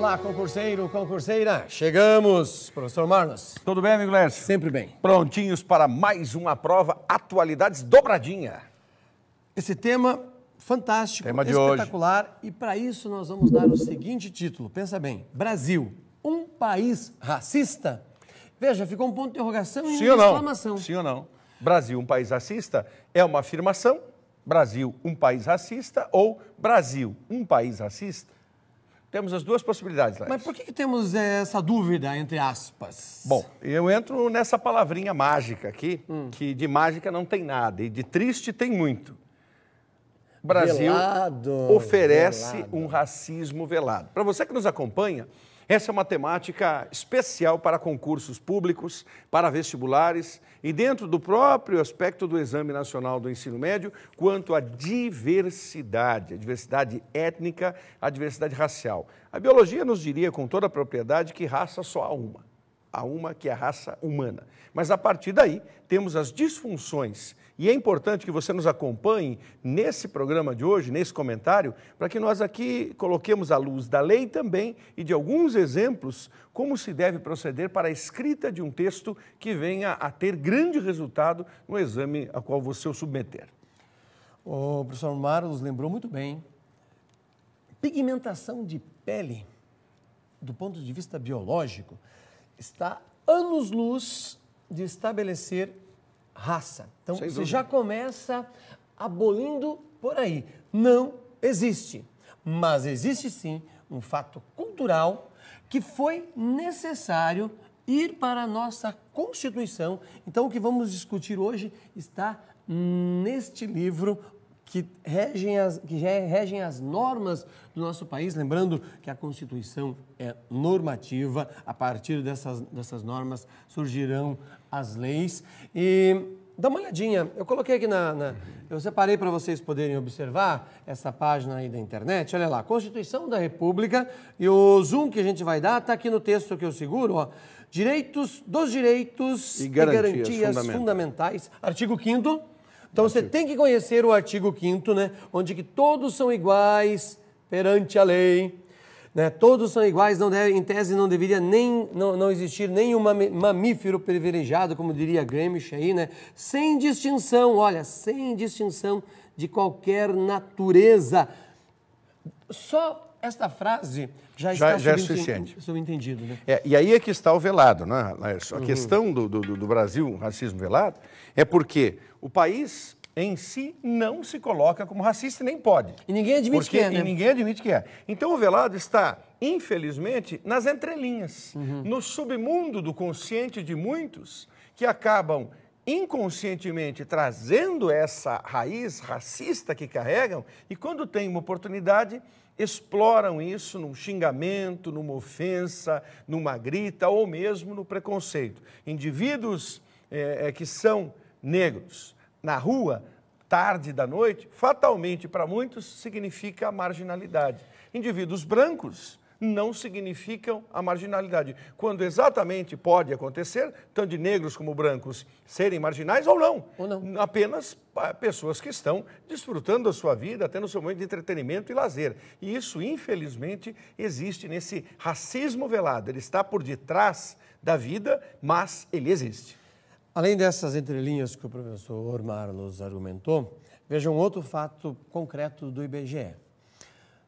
Olá, concurseiro, concurseira. Chegamos, professor Marlos. Tudo bem, amigo Lércio? Sempre bem. Prontinhos para mais uma prova Atualidades Dobradinha. Esse tema fantástico, Tema de espetacular. E para isso nós vamos dar o seguinte título. Pensa bem. Brasil, um país racista? Veja, ficou um ponto de interrogação e uma exclamação. Sim ou não? Brasil, um país racista é uma afirmação. Brasil, um país racista ou Brasil, um país racista? Temos as duas possibilidades, Lércio. Mas por que temos essa dúvida, entre aspas? Bom, eu entro nessa palavrinha mágica aqui, que de mágica não tem nada e de triste tem muito. O Brasil oferece um racismo velado. Para você que nos acompanha, essa é uma temática especial para concursos públicos, para vestibulares e dentro do próprio aspecto do Exame Nacional do Ensino Médio, quanto à diversidade, a diversidade étnica, a diversidade racial. A biologia nos diria com toda a propriedade que raça só há uma que é a raça humana. Mas a partir daí temos as disfunções. E é importante que você nos acompanhe nesse programa de hoje, nesse comentário, para que nós aqui coloquemos à luz da lei também e de alguns exemplos como se deve proceder para a escrita de um texto que venha a ter grande resultado no exame a qual você o submeter. O professor Marlos lembrou muito bem. Pigmentação de pele, do ponto de vista biológico, está anos-luz de estabelecer raça. Então, você já começa abolindo por aí. Não existe. Mas existe sim um fato cultural que foi necessário ir para a nossa Constituição. Então, o que vamos discutir hoje está neste livro que regem as normas do nosso país. Lembrando que a Constituição é normativa, a partir dessas normas surgirão as leis. E dá uma olhadinha, eu coloquei aqui eu separei para vocês poderem observar essa página aí da internet. Olha lá, Constituição da República, e o zoom que a gente vai dar está aqui no texto que eu seguro, ó. Direitos e garantias fundamentais, artigo 5º. Então, você tem que conhecer o artigo 5º, né? Onde que todos são iguais perante a lei, né? Todos são iguais, em tese não deveria não existir nenhum mamífero privilegiado, como diria Gramsci aí, né? Sem distinção, olha, sem distinção de qualquer natureza. Só esta frase já é suficiente. Subentendido, né? E aí é que está o velado, né, Lércio? A questão do Brasil, um racismo velado, é porque o país em si não se coloca como racista e nem pode. E ninguém admite que é, né? E ninguém admite que é. Então o velado está, infelizmente, nas entrelinhas, no submundo do consciente de muitos que acabam inconscientemente trazendo essa raiz racista que carregam e quando tem uma oportunidade exploram isso num xingamento, numa ofensa, numa grita ou mesmo no preconceito. Indivíduos que são negros na rua, tarde da noite, fatalmente para muitos significa marginalidade. Indivíduos brancos não significam a marginalidade, quando exatamente pode acontecer, tanto de negros como brancos serem marginais ou não. Apenas pessoas que estão desfrutando da sua vida, tendo seu momento de entretenimento e lazer. E isso, infelizmente, existe nesse racismo velado. Ele está por detrás da vida, mas ele existe. Além dessas entrelinhas que o professor Marlos argumentou, veja um outro fato concreto do IBGE.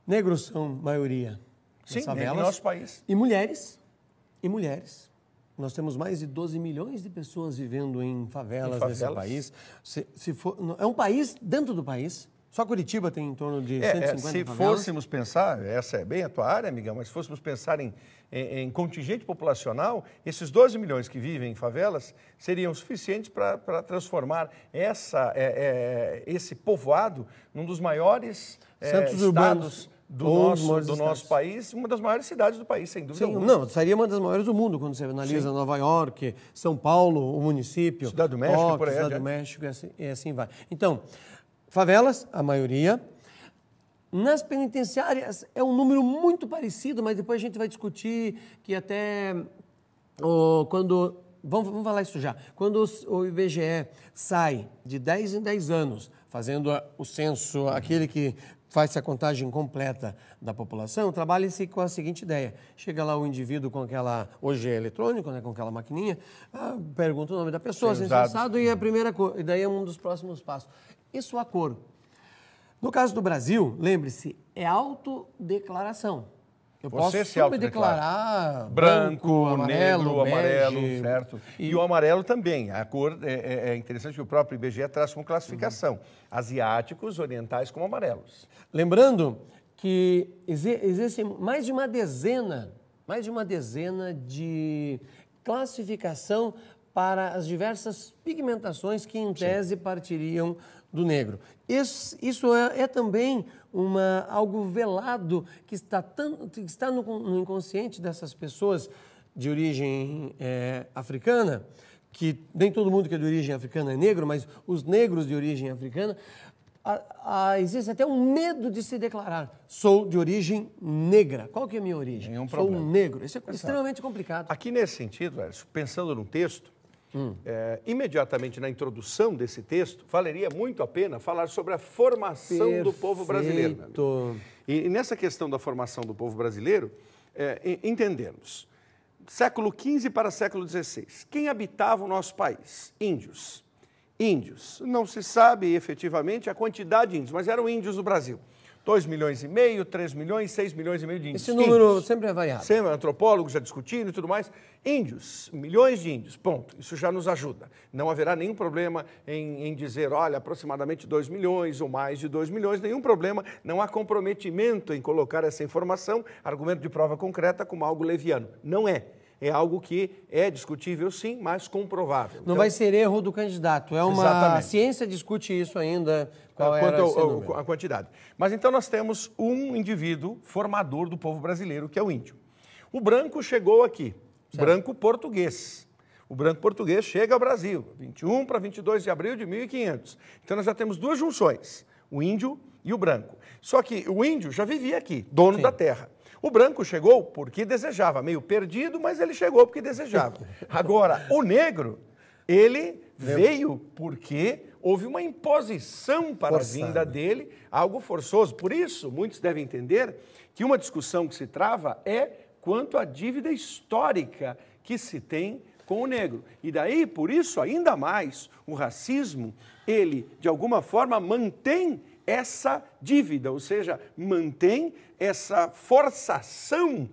Negros são maioria. Sim, no nosso país. E mulheres. Nós temos mais de 12 milhões de pessoas vivendo em favelas nesse país. É um país dentro do país. Só Curitiba tem em torno de 150 se favelas. Fôssemos pensar, essa é bem a tua área, amigão, mas se fôssemos pensar em contingente populacional, esses 12 milhões que vivem em favelas seriam suficientes para transformar esse povoado num dos maiores estados do nosso país, uma das maiores cidades do país, sem dúvida alguma. Não, seria uma das maiores do mundo, quando você analisa Nova York, São Paulo, o município, Cidade do México, Tóquio, por aí Cidade do México, e assim vai. Então, favelas, a maioria. Nas penitenciárias é um número muito parecido, mas depois a gente vai discutir que até quando... Vamos falar isso já. Quando o IBGE sai de 10 em 10 anos, fazendo o censo, aquele que faz-se a contagem completa da população, trabalha-se com a seguinte ideia. Chega lá o indivíduo com aquela, hoje é eletrônico, né, com aquela maquininha, pergunta o nome da pessoa, censado, e a primeira cor, e daí é um dos próximos passos. Isso a cor. No caso do Brasil, lembre-se, é autodeclaração. Eu posso me declarar branco, amarelo, negro, amarelo, certo? E o amarelo também. A cor é interessante que o próprio IBGE traz como classificação. Asiáticos, orientais como amarelos. Lembrando que existe mais de uma dezena de classificação para as diversas pigmentações que, em tese, partiriam do negro. Isso é também algo velado que está no inconsciente dessas pessoas de origem africana, que nem todo mundo que é de origem africana é negro, mas os negros de origem africana, existe até um medo de se declarar. Sou de origem negra. Qual que é a minha origem? Nenhum problema. Sou negro. Isso é extremamente complicado. Aqui nesse sentido, Hércio, pensando no texto, imediatamente na introdução desse texto, valeria muito a pena falar sobre a formação do povo brasileiro. E nessa questão da formação do povo brasileiro, entendermos, século XV para século XVI, quem habitava o nosso país? Índios. Índios. Não se sabe efetivamente a quantidade de índios, mas eram índios do Brasil. 2,5 milhões, 3 milhões, 6 milhões e meio de índios. Esse número sempre é variável. Sempre, antropólogos já discutindo e tudo mais. Índios, milhões de índios, ponto. Isso já nos ajuda. Não haverá nenhum problema em dizer, olha, aproximadamente 2 milhões ou mais de 2 milhões, nenhum problema. Não há comprometimento em colocar essa informação, argumento de prova concreta, como algo leviano. Não é. É algo que é discutível, sim, mas comprovável. Não vai ser erro do candidato. A ciência discute isso ainda, quanto à quantidade. Mas então nós temos um indivíduo formador do povo brasileiro, que é o índio. O branco chegou aqui, branco português. O branco português chega ao Brasil, 21 para 22 de abril de 1500. Então nós já temos duas junções, o índio e o branco. Só que o índio já vivia aqui, dono da terra. O branco chegou porque desejava, meio perdido, mas ele chegou porque desejava. Agora, o negro, ele veio porque houve uma imposição para a vinda dele, algo forçoso. Por isso, muitos devem entender que uma discussão que se trava é quanto à dívida histórica que se tem com o negro. E daí, por isso, ainda mais, o racismo, ele, de alguma forma, mantém essa dívida, ou seja, mantém essa forçação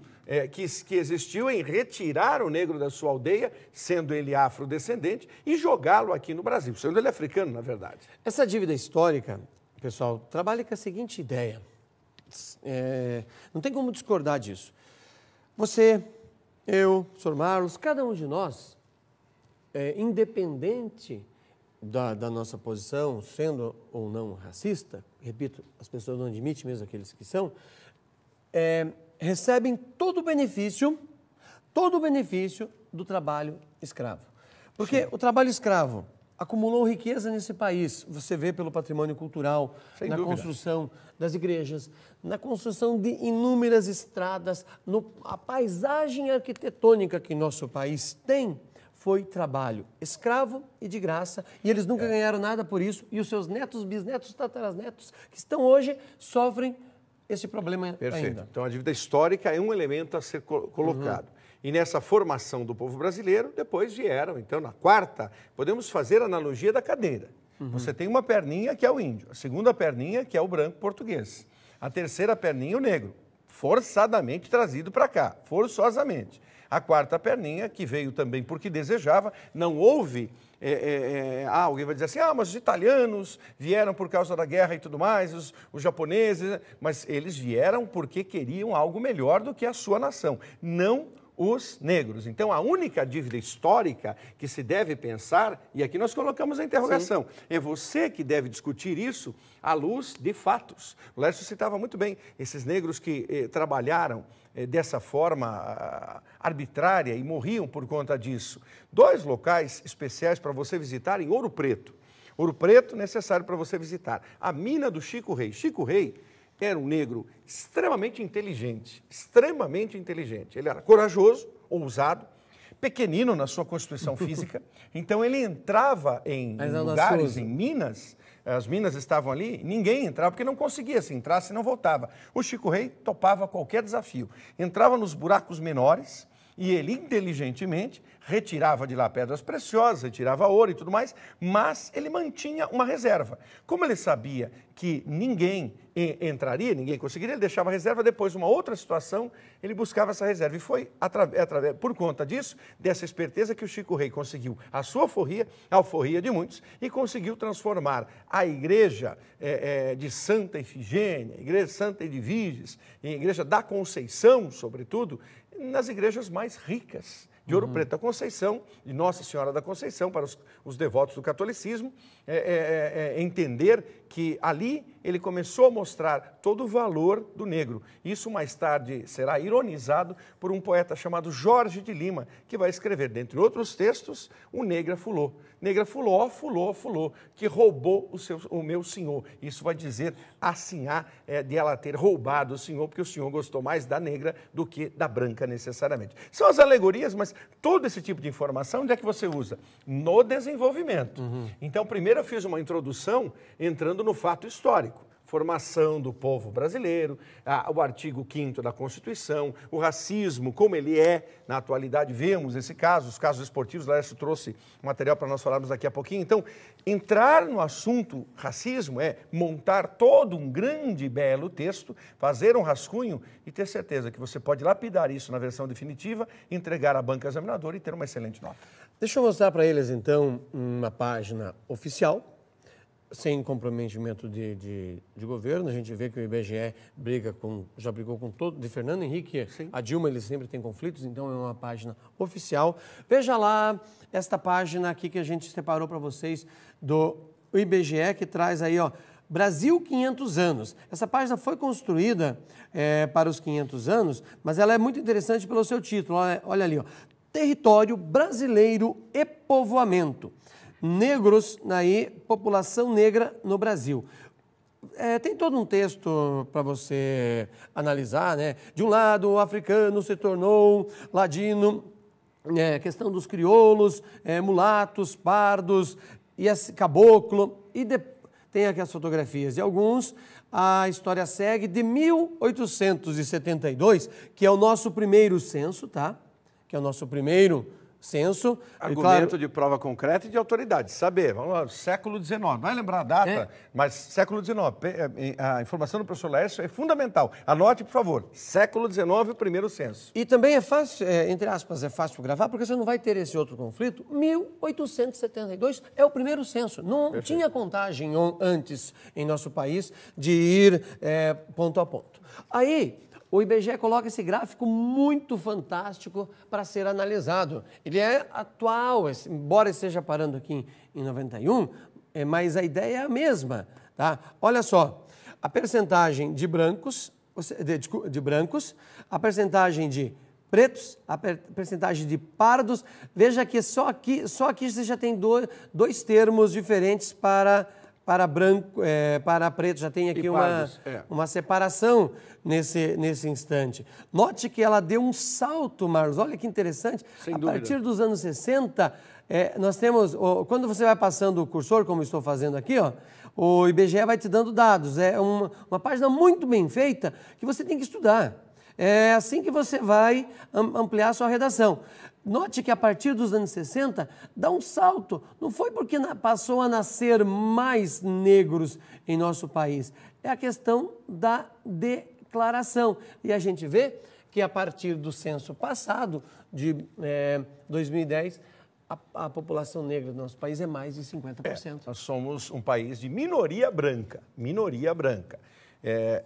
que existiu em retirar o negro da sua aldeia, sendo ele afrodescendente, e jogá-lo aqui no Brasil, sendo ele africano, na verdade. Essa dívida histórica, pessoal, trabalha com a seguinte ideia. Não tem como discordar disso. Você, eu, Sr. Marlos, cada um de nós, independente da nossa posição, sendo ou não racista, repito, as pessoas não admitem, mesmo aqueles que são, recebem todo o benefício do trabalho escravo. Porque o trabalho escravo acumulou riqueza nesse país, você vê pelo patrimônio cultural, na construção das igrejas, na construção de inúmeras estradas, a paisagem arquitetônica que nosso país tem, foi trabalho escravo e de graça, e eles nunca ganharam nada por isso, e os seus netos, bisnetos, tataranetos, que estão hoje, sofrem esse problema ainda. Então, a dívida histórica é um elemento a ser colocado. E nessa formação do povo brasileiro, depois vieram, então, na quarta, podemos fazer a analogia da cadeira. Você tem uma perninha que é o índio, a segunda perninha que é o branco português, a terceira perninha o negro, forçadamente trazido para cá, forçosamente. A quarta perninha, que veio também porque desejava, não houve... alguém vai dizer assim, mas os italianos vieram por causa da guerra e tudo mais, os japoneses, mas eles vieram porque queriam algo melhor do que a sua nação, não os negros. Então, a única dívida histórica que se deve pensar, e aqui nós colocamos a interrogação, é você que deve discutir isso à luz de fatos. O Lércio citava muito bem, esses negros que trabalharam dessa forma arbitrária e morriam por conta disso. 2 locais especiais para você visitar em Ouro Preto. Ouro Preto, necessário para você visitar. A mina do Chico Rei. Chico Rei era um negro extremamente inteligente, extremamente inteligente. Ele era corajoso, ousado, pequenino na sua constituição física, então ele entrava em lugares, em minas, as minas estavam ali, ninguém entrava, porque não conseguia, se entrasse não voltava. O Chico Rei topava qualquer desafio, entrava nos buracos menores e ele inteligentemente retirava de lá pedras preciosas, retirava ouro e tudo mais, mas ele mantinha uma reserva. Como ele sabia que ninguém entraria, ninguém conseguiria, ele deixava a reserva, depois, uma outra situação, ele buscava essa reserva. E foi por conta disso, dessa esperteza, que o Chico Rei conseguiu a sua alforria, a alforria de muitos, e conseguiu transformar a igreja de Santa Ifigênia, a igreja de Santa Edviges, a igreja da Conceição, sobretudo, nas igrejas mais ricas de Ouro Preto da Conceição, de Nossa Senhora da Conceição, para os devotos do catolicismo, entender que ali ele começou a mostrar todo o valor do negro. Isso mais tarde será ironizado por um poeta chamado Jorge de Lima, que vai escrever, dentre outros textos, o Negra Fulô. Negra Fulô, ó fulô, fulô, que roubou o meu senhor. Isso vai dizer assim, de ela ter roubado o senhor, porque o senhor gostou mais da negra do que da branca necessariamente. São as alegorias, mas todo esse tipo de informação, onde é que você usa? No desenvolvimento. Então, primeiro eu fiz uma introdução entrando no fato histórico. Formação do povo brasileiro, o artigo 5º da Constituição, o racismo, como ele é na atualidade, vemos esse caso, os casos esportivos, Laércio trouxe material para nós falarmos daqui a pouquinho. Então, entrar no assunto racismo é montar todo um grande e belo texto, fazer um rascunho e ter certeza que você pode lapidar isso na versão definitiva, entregar à banca examinadora e ter uma excelente nota. Deixa eu mostrar para eles, então, uma página oficial, sem comprometimento de governo. A gente vê que o IBGE já brigou com todo, de Fernando Henrique, sim, a Dilma, ele sempre tem conflitos, então é uma página oficial. Veja lá esta página aqui que a gente separou para vocês do IBGE, que traz aí, ó, Brasil 500 anos. Essa página foi construída para os 500 anos, mas ela é muito interessante pelo seu título. Olha ali, ó, Território Brasileiro e Povoamento. Negros, população negra no Brasil. Tem todo um texto para você analisar, né? De um lado, o africano se tornou ladino, questão dos crioulos, mulatos, pardos, e caboclo, e tem aqui as fotografias de alguns. A história segue de 1872, que é o nosso primeiro censo, tá? Que é o nosso primeiro censo. Argumento, claro, de prova concreta e de autoridade. Saber, vamos lá, século XIX. Não vai lembrar a data, mas século XIX. A informação do professor Laércio é fundamental. Anote, por favor. Século XIX, o primeiro censo. E também é fácil, entre aspas, é fácil gravar, porque você não vai ter esse outro conflito. 1872 é o primeiro censo. Não tinha contagem antes em nosso país de ir ponto a ponto. Aí, o IBGE coloca esse gráfico muito fantástico para ser analisado. Ele é atual, embora esteja parando aqui em 91, mas a ideia é a mesma, tá? Olha só, a percentagem de brancos, a percentagem de pretos, a percentagem de pardos. Veja que só aqui você já tem dois termos diferentes para branco, para preto, já tem aqui uma separação nesse instante. Note que ela deu um salto, Marlos, olha que interessante. Sem a dúvida. partir dos anos 60, nós temos, quando você vai passando o cursor, como estou fazendo aqui, ó, o IBGE vai te dando dados. É uma página muito bem feita que você tem que estudar. É assim que você vai ampliar a sua redação. Note que a partir dos anos 60 dá um salto. Não foi porque passou a nascer mais negros em nosso país. É a questão da declaração. E a gente vê que a partir do censo passado, de 2010, a população negra do nosso país é mais de 50%. Nós somos um país de minoria branca. Minoria branca.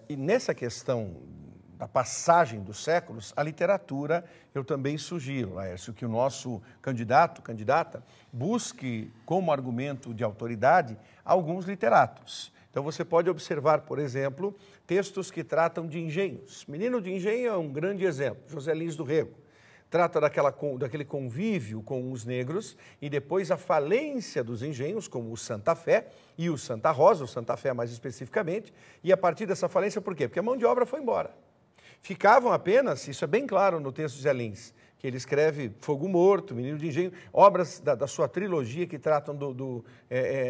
E nessa questão da passagem dos séculos, a literatura, eu também sugiro, Laércio, que o nosso candidata, busque como argumento de autoridade alguns literatos. Então você pode observar, por exemplo, textos que tratam de engenhos. Menino de Engenho é um grande exemplo, José Lins do Rego. Trata daquele convívio com os negros e depois a falência dos engenhos, como o Santa Fé e o Santa Rosa, o Santa Fé mais especificamente, e a partir dessa falência, por quê? Porque a mão de obra foi embora. Ficavam apenas, isso é bem claro no texto de Zé Lins, que ele escreve Fogo Morto, Menino de Engenho, obras da sua trilogia que tratam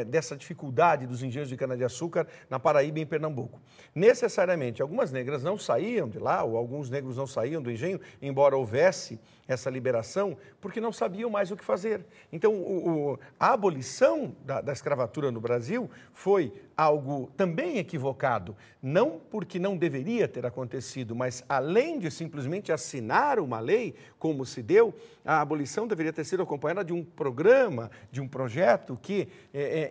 dessa dificuldade dos engenhos de cana-de-açúcar na Paraíba e em Pernambuco. Necessariamente, algumas negras não saíam de lá, ou alguns negros não saíam do engenho, embora houvesse essa liberação, porque não sabiam mais o que fazer. Então, a abolição da escravatura no Brasil foi algo também equivocado, não porque não deveria ter acontecido, mas além de simplesmente assinar uma lei, como se deu, a abolição deveria ter sido acompanhada de um programa, de um projeto que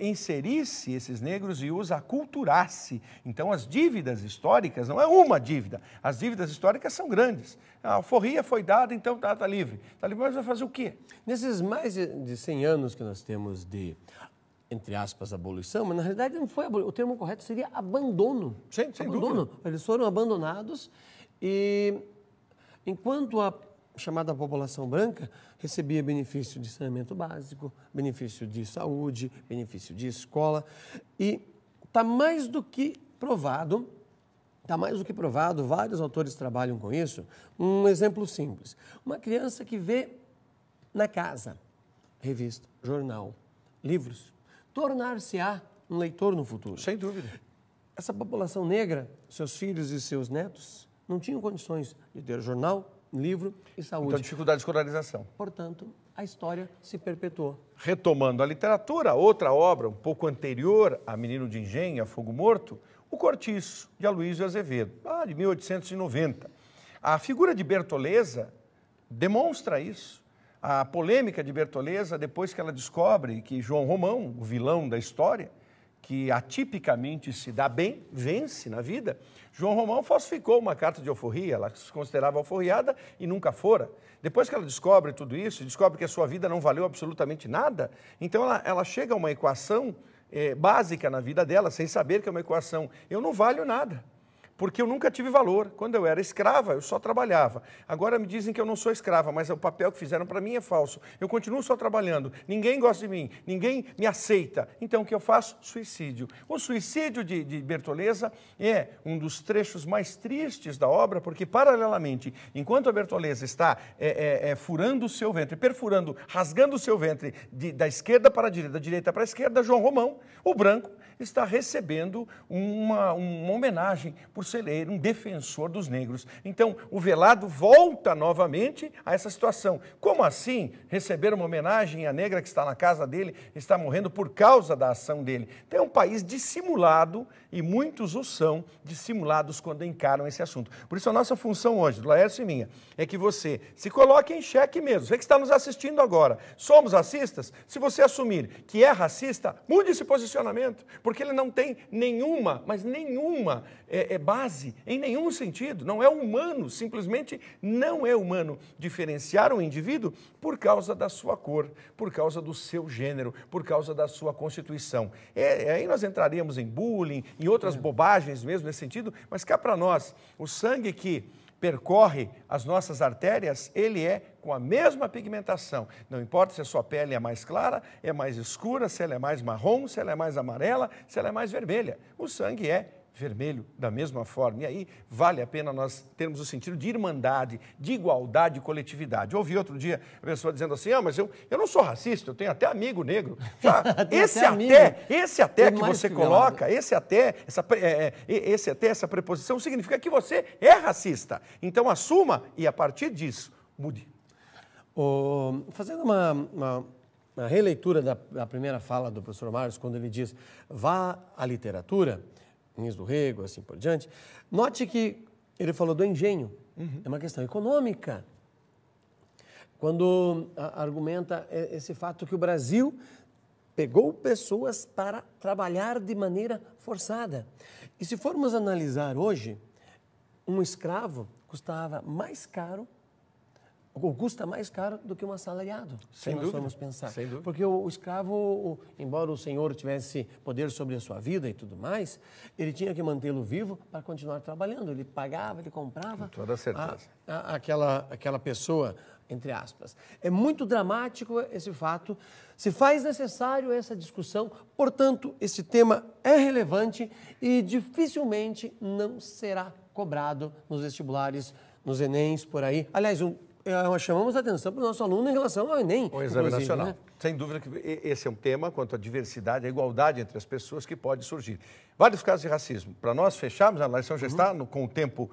inserisse esses negros e os aculturasse. Então, as dívidas históricas, não é uma dívida, as dívidas históricas são grandes. A alforria foi dada, então está livre. Está livre, mas vai fazer o quê? Nesses mais de 100 anos que nós temos de, entre aspas, abolição, mas na realidade não foi abolição, o termo correto seria abandono. Sim, sem dúvida. Eles foram abandonados e enquanto a chamada população branca recebia benefício de saneamento básico, benefício de saúde, benefício de escola, e está mais do que provado, vários autores trabalham com isso, um exemplo simples. Uma criança que vê na casa revista, jornal, livros, tornar-se-á um leitor no futuro. Sem dúvida. Essa população negra, seus filhos e seus netos, não tinham condições de ter jornal, livro e saúde. Então, dificuldade de escolarização. Portanto, a história se perpetuou. Retomando a literatura, outra obra um pouco anterior a Menino de Engenho, a Fogo Morto, O Cortiço, de Aloysio Azevedo, de 1890. A figura de Bertoleza demonstra isso. A polêmica de Bertoleza, depois que ela descobre que João Romão, o vilão da história, que atipicamente se dá bem, vence na vida, João Romão falsificou uma carta de alforria, ela se considerava alforriada e nunca fora. Depois que ela descobre tudo isso, descobre que a sua vida não valeu absolutamente nada, então ela chega a uma equação básica na vida dela, sem saber que é uma equação. Eu não valho nada, porque eu nunca tive valor. Quando eu era escrava, eu só trabalhava. Agora me dizem que eu não sou escrava, mas o papel que fizeram para mim é falso. Eu continuo só trabalhando, ninguém gosta de mim, ninguém me aceita. Então o que eu faço? Suicídio. O suicídio de Bertoleza é um dos trechos mais tristes da obra, porque paralelamente, enquanto a Bertoleza está furando o seu ventre, perfurando, rasgando o seu ventre da esquerda para a direita, da direita para a esquerda, João Romão, o branco, está recebendo uma homenagem por ser ele um defensor dos negros. Então, o velado volta novamente a essa situação. Como assim receber uma homenagem à negra que está na casa dele, está morrendo por causa da ação dele? Então, é um país dissimulado, e muitos o são, dissimulados quando encaram esse assunto. Por isso, a nossa função hoje, do Laércio e minha, é que você se coloque em xeque mesmo. Você que está nos assistindo agora, somos racistas? Se você assumir que é racista, mude esse posicionamento, porque ele não tem nenhuma, mas nenhuma base, em nenhum sentido. Não é humano, simplesmente não é humano diferenciar um indivíduo por causa da sua cor, por causa do seu gênero, por causa da sua constituição. Aí nós entraríamos em bullying, em outras bobagens mesmo nesse sentido, mas cá para nós, o sangue que percorre as nossas artérias, ele é com a mesma pigmentação. Não importa se a sua pele é mais clara, é mais escura, se ela é mais marrom, se ela é mais amarela, se ela é mais vermelha. O sangue é vermelho da mesma forma. E aí vale a pena nós termos o sentido de irmandade, de igualdade e coletividade. Eu ouvi outro dia a pessoa dizendo assim, mas eu não sou racista, eu tenho até amigo negro. Esse até que você coloca, essa preposição significa que você é racista. Então assuma e a partir disso mude. Fazendo uma releitura da primeira fala do professor Marcos, quando ele diz vá à literatura, Inês do Rego, assim por diante, note que ele falou do engenho, é uma questão econômica. Quando argumenta esse fato que o Brasil pegou pessoas para trabalhar de maneira forçada. E se formos analisar hoje, um escravo custava mais caro, ou custa mais caro do que um assalariado, sem nós dúvida, vamos pensar. Sem dúvida. Porque o escravo, embora o senhor tivesse poder sobre a sua vida e tudo mais, ele tinha que mantê-lo vivo para continuar trabalhando. Ele pagava, ele comprava. Com toda certeza. Aquela pessoa, entre aspas. É muito dramático esse fato, se faz necessário essa discussão, portanto, esse tema é relevante e dificilmente não será cobrado nos vestibulares, nos Enems, por aí. Aliás, chamamos a atenção para o nosso aluno em relação ao Enem. O Exame Nacional. Né? Sem dúvida que esse é um tema quanto à diversidade, à igualdade entre as pessoas que pode surgir. Vários casos de racismo. Para nós fecharmos, a lição já está com o tempo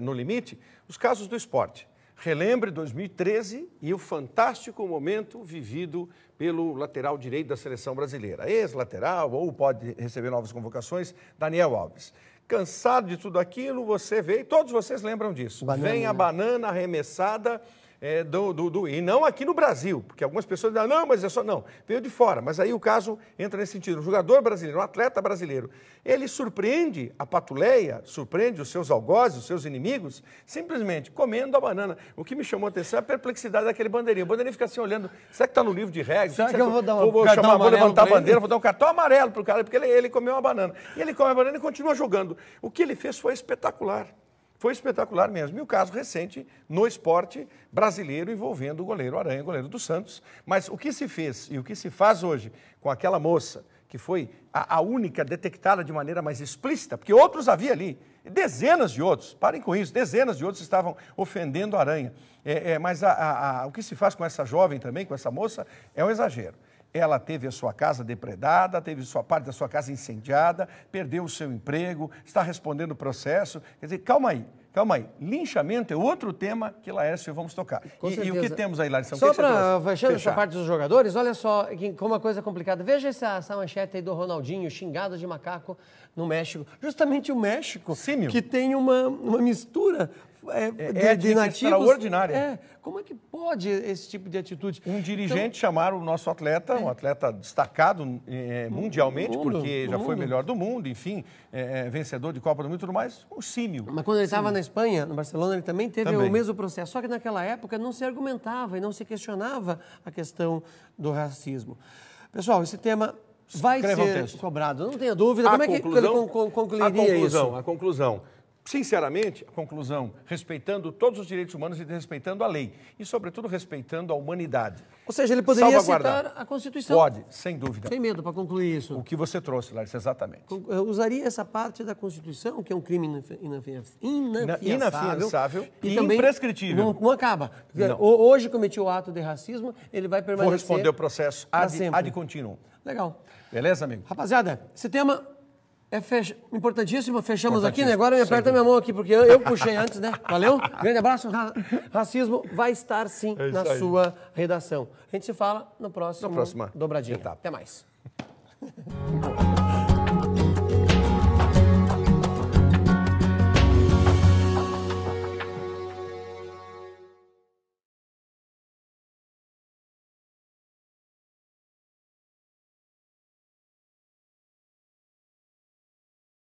no limite, os casos do esporte. Relembre 2013 e o fantástico momento vivido pelo lateral direito da seleção brasileira. Ex-lateral, ou pode receber novas convocações, Daniel Alves. Cansado de tudo aquilo, você vê, e todos vocês lembram disso. Vem a banana arremessada e não aqui no Brasil, porque algumas pessoas dizem, não, mas é só, não, veio de fora. Mas aí o caso entra nesse sentido. Um jogador brasileiro, um atleta brasileiro, ele surpreende a patuleia, surpreende os seus algozes, os seus inimigos, simplesmente comendo a banana. O que me chamou a atenção é a perplexidade daquele bandeirinho. O bandeirinho fica assim olhando, será que está no livro de regras? Será que eu vou dar vou levantar a bandeira, vou dar um cartão amarelo para o cara, porque ele comeu uma banana. E ele come a banana e continua jogando. O que ele fez foi espetacular. Foi espetacular mesmo. E o caso recente no esporte brasileiro envolvendo o goleiro Aranha, goleiro do Santos. Mas o que se fez e o que se faz hoje com aquela moça, que foi a única detectada de maneira mais explícita, porque outros havia ali, dezenas de outros, parem com isso, dezenas de outros estavam ofendendo a Aranha. Mas o que se faz com essa jovem também, com essa moça, é um exagero. Ela teve a sua casa depredada, teve parte da sua casa incendiada, perdeu o seu emprego, está respondendo o processo. Quer dizer, calma aí. Linchamento é outro tema que, Laércio, vamos tocar. E o que temos aí, Larissa? Só para fechando essa parte dos jogadores, olha só como uma coisa complicada. Veja essa manchete aí do Ronaldinho, xingado de macaco no México. Justamente o México, Símil, que tem uma mistura de nativos. Extraordinária. Como é que pode esse tipo de atitude? Um dirigente chamar o nosso atleta, um atleta destacado mundialmente, porque já foi melhor do mundo, enfim, vencedor de Copa do Mundo e tudo mais, um símil. Mas quando ele estava na Espanha, no Barcelona, ele também teve o mesmo processo. Só que naquela época não se argumentava e não se questionava a questão do racismo. Pessoal, esse tema vai ser cobrado, não tenha dúvida. Como é que ele concluiria isso? A conclusão. Sinceramente, a conclusão, respeitando todos os direitos humanos e respeitando a lei. E, sobretudo, respeitando a humanidade. Ou seja, ele poderia citar a Constituição. Pode, sem dúvida. Sem medo, para concluir isso. O que você trouxe, Larissa, exatamente. Eu usaria essa parte da Constituição, que é um crime inafiançável e também imprescritível. Não acaba. Não. Hoje cometi o ato de racismo, ele vai permanecer. Vou responder o processo ad continuum. Legal. Beleza, amigo? Rapaziada, esse tema... importantíssimo, fechamos aqui, né? Agora me aperta minha mão aqui, porque eu puxei antes, né? Valeu? Grande abraço. Racismo vai estar, sim, na sua redação. A gente se fala no próximo Dobradinha. Até mais.